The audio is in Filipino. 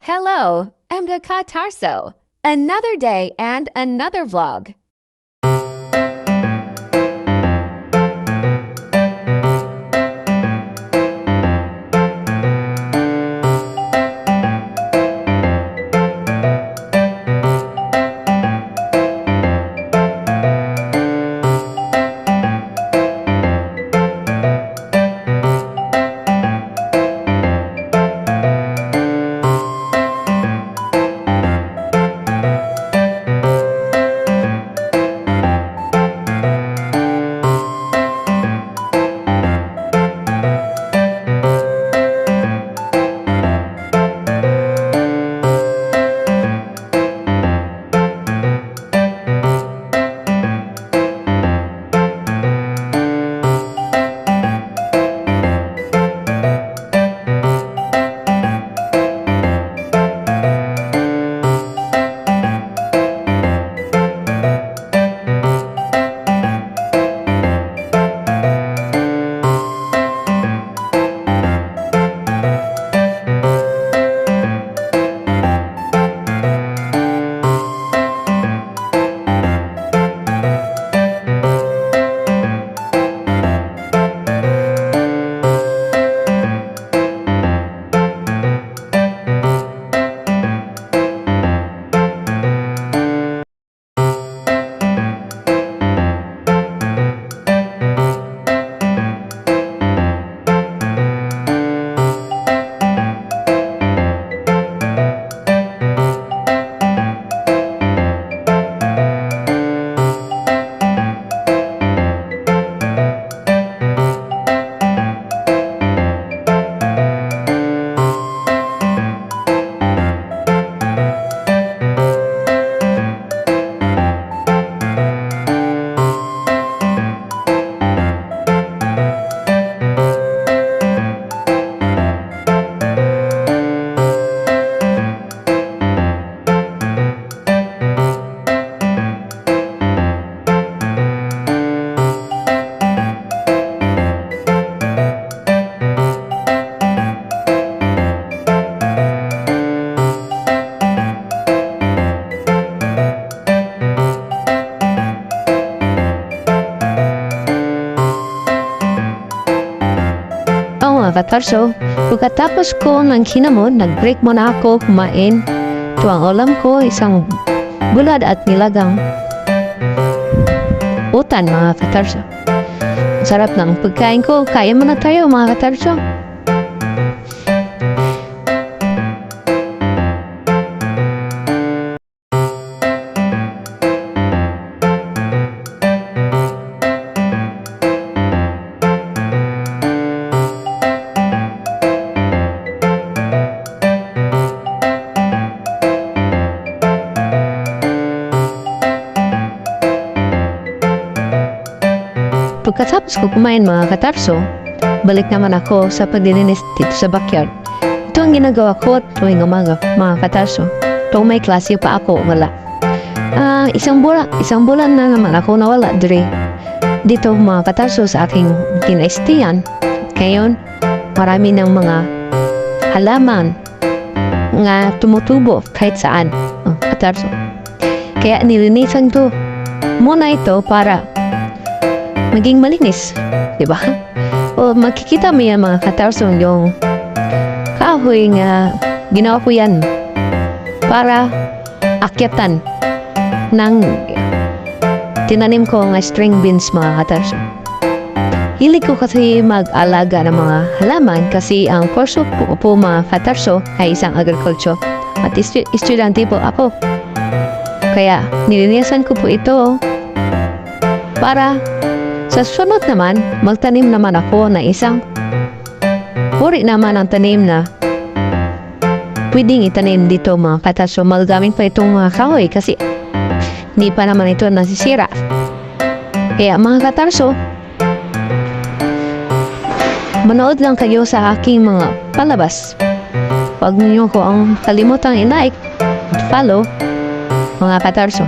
Hello, I'm the Tarso. Another day and another vlog. Mga katarso, pagkatapos ko ng kinamon, nag-break muna ako kumain. Ito ang ulam ko, isang bulad at nilagang utan mga katarso. Sarap ng pagkain ko, kaya mo na tayo mga katarso. Pagkatapos ko kumain mga katarso, balik naman ako sa paglilinis dito sa backyard. Ito ang ginagawa ko tuwing umaga mga katarso. Tuwing may klase pa ako, wala. Isang bulan na naman ako nawala dito mga katarso sa aking kinaistiyan. Ngayon, marami ng mga halaman nga tumutubo kahit saan. Katarso. Kaya nilinisan ko muna ito para maging malinis, di ba? O makikita mo yan mga katarso, yung kahoy nga ginawa ko yan para akyatan ng tinanim ko nga string beans mga katarso. Hilig ko kasi mag-alaga ng mga halaman kasi ang kurso po mga katarso ay isang agriculture at estudyante po ako. Kaya nilinisan ko po ito para sa sunod naman, magtanim naman ako na isang uri naman ang tanim na pwedeng itanim dito mga katarso. Magagamit pa itong mga kahoy kasi hindi pa naman ito nasisira. Kaya mga katarso, manood lang kayo sa aking mga palabas. Huwag niyo ko ang kalimutang i-like at follow mga katarso.